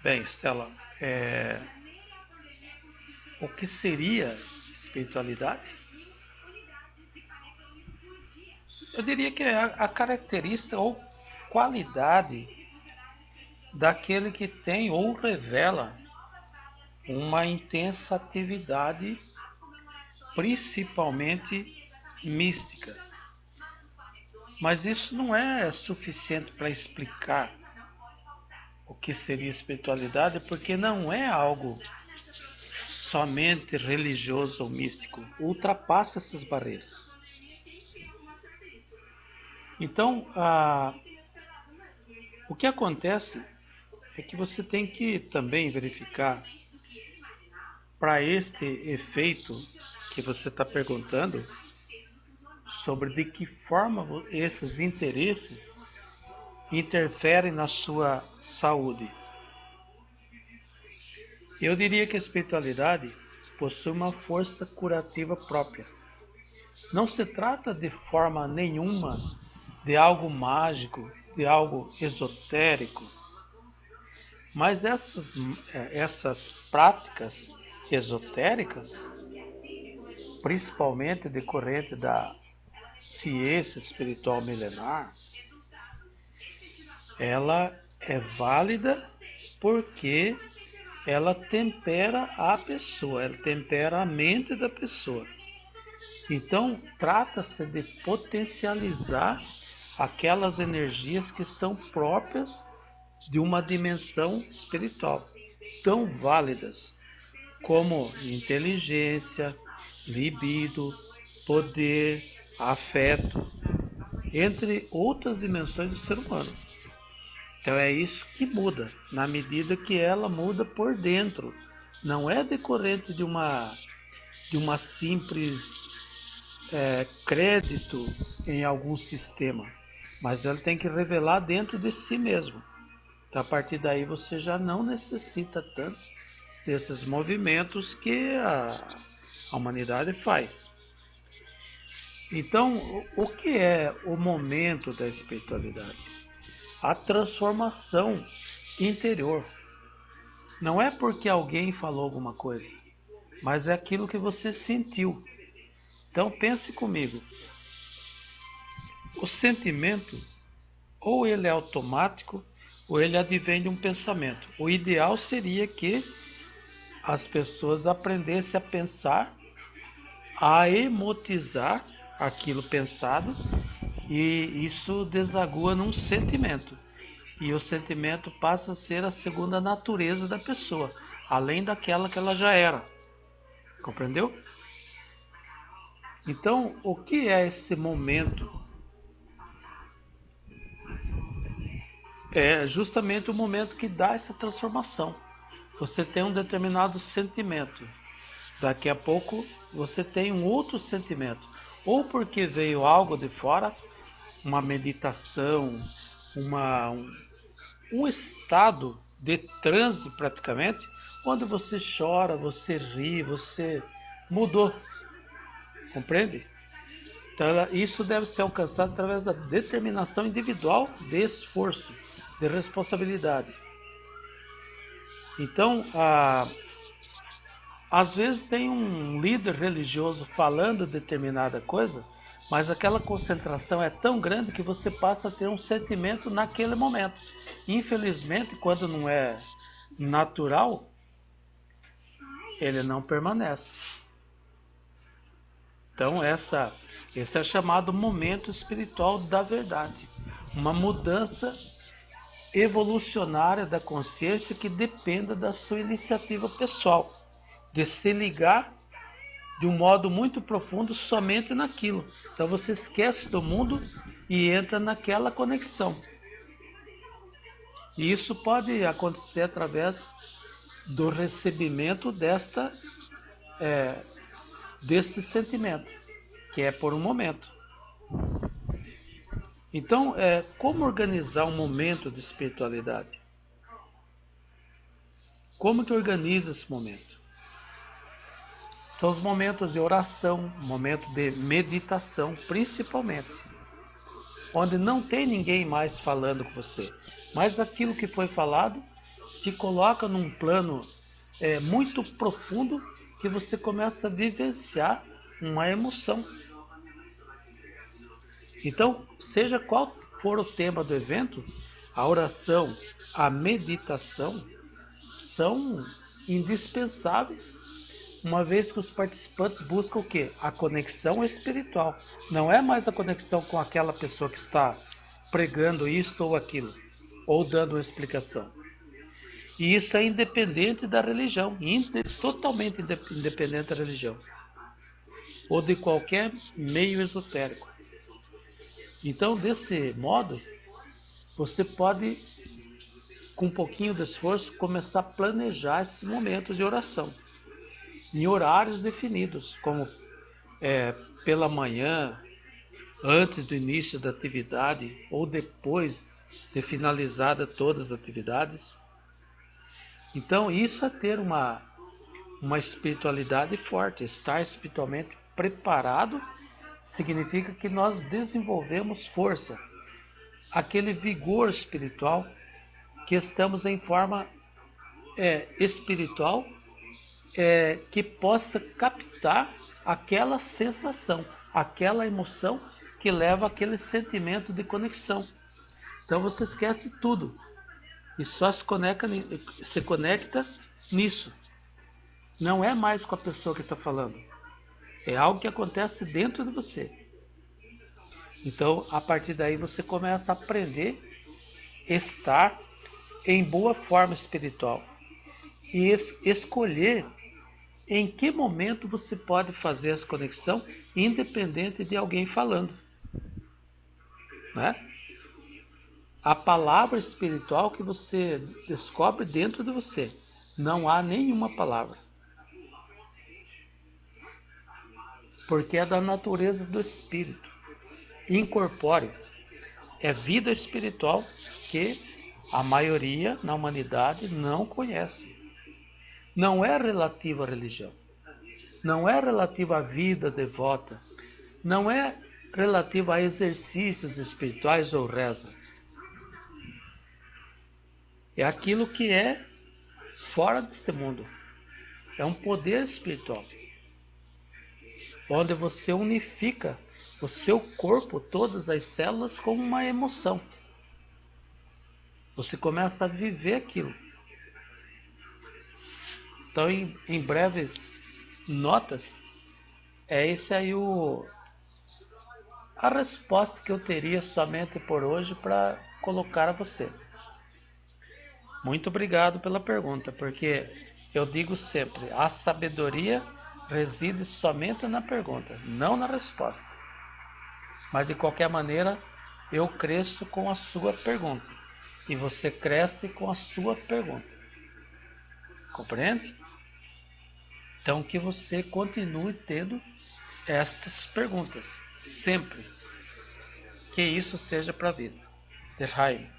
Bem, Stella, o que seria espiritualidade? Eu diria que é a característica ou qualidade daquele que tem ou revela uma intensa atividade, principalmente mística. Mas isso não é suficiente para explicar o que seria espiritualidade, porque não é algo somente religioso ou místico, ultrapassa essas barreiras. Então, o que acontece é que você tem que também verificar para este efeito que você está perguntando sobre de que forma esses interesses interferem na sua saúde. Eu diria que a espiritualidade possui uma força curativa própria. Não se trata de forma nenhuma de algo mágico, de algo esotérico, mas essas práticas esotéricas, principalmente decorrente da ciência espiritual milenar, ela é válida porque ela tempera a pessoa, ela tempera a mente da pessoa. Então, trata-se de potencializar aquelas energias que são próprias de uma dimensão espiritual, tão válidas como inteligência, libido, poder, afeto, entre outras dimensões do ser humano. Então é isso que muda, na medida que ela muda por dentro. Não é decorrente de uma simples crédito em algum sistema, mas ela tem que revelar dentro de si mesmo. Então, a partir daí você já não necessita tanto desses movimentos que a humanidade faz. Então, o que é o momento da espiritualidade? A transformação interior. Não é porque alguém falou alguma coisa, mas é aquilo que você sentiu. Então pense comigo, o sentimento ou ele é automático ou ele advém de um pensamento. O ideal seria que as pessoas aprendessem a pensar, a emotizar aquilo pensado e isso desagua num sentimento. E o sentimento passa a ser a segunda natureza da pessoa, além daquela que ela já era. Compreendeu? Então, o que é esse momento? É justamente o momento que dá essa transformação. Você tem um determinado sentimento. Daqui a pouco você tem um outro sentimento. Ou porque veio algo de fora, uma meditação, um estado de transe praticamente, onde você chora, você ri, você mudou. Compreende? Então isso deve ser alcançado através da determinação individual de esforço, de responsabilidade. Então, às vezes tem um líder religioso falando determinada coisa, mas aquela concentração é tão grande que você passa a ter um sentimento naquele momento. Infelizmente, quando não é natural, ele não permanece. Então, esse é chamado momento espiritual da verdade. Uma mudança evolucionária da consciência que dependa da sua iniciativa pessoal, de se ligar de um modo muito profundo somente naquilo. Então você esquece do mundo e entra naquela conexão. E isso pode acontecer através do recebimento deste sentimento, que é por um momento. Então, como organizar um momento de espiritualidade? Como que organiza esse momento? São os momentos de oração, momento de meditação, principalmente, onde não tem ninguém mais falando com você, mas aquilo que foi falado te coloca num plano muito profundo que você começa a vivenciar uma emoção. Então, seja qual for o tema do evento, a oração, a meditação são indispensáveis, uma vez que os participantes buscam o quê? A conexão espiritual. Não é mais a conexão com aquela pessoa que está pregando isto ou aquilo, ou dando uma explicação. E isso é independente da religião, totalmente independente da religião, ou de qualquer meio esotérico. Então, desse modo, você pode, com um pouquinho de esforço, começar a planejar esses momentos de oração, em horários definidos, como pela manhã, antes do início da atividade, ou depois de finalizada todas as atividades. Então, isso é ter uma espiritualidade forte. Estar espiritualmente preparado significa que nós desenvolvemos força, aquele vigor espiritual, que estamos em forma espiritual, que possa captar aquela sensação, aquela emoção que leva aquele sentimento de conexão. Então você esquece tudo e só se conecta nisso. Não é mais com a pessoa que está falando. É algo que acontece dentro de você. Então, a partir daí, você começa a aprender a estar em boa forma espiritual e escolher em que momento você pode fazer essa conexão, independente de alguém falando, né? A palavra espiritual que você descobre dentro de você. Não há nenhuma palavra. Porque é da natureza do espírito. Incorpóreo. É vida espiritual que a maioria na humanidade não conhece. Não é relativo à religião. Não é relativo à vida devota. Não é relativo a exercícios espirituais ou reza. É aquilo que é fora deste mundo. É um poder espiritual, onde você unifica o seu corpo, todas as células, com uma emoção. Você começa a viver aquilo. Então, em breves notas, esse aí a resposta que eu teria somente por hoje para colocar a você. Muito obrigado pela pergunta, porque eu digo sempre, a sabedoria reside somente na pergunta, não na resposta. Mas de qualquer maneira, eu cresço com a sua pergunta e você cresce com a sua pergunta. Compreende? Então que você continue tendo estas perguntas sempre. Que isso seja para a vida. Der Heim.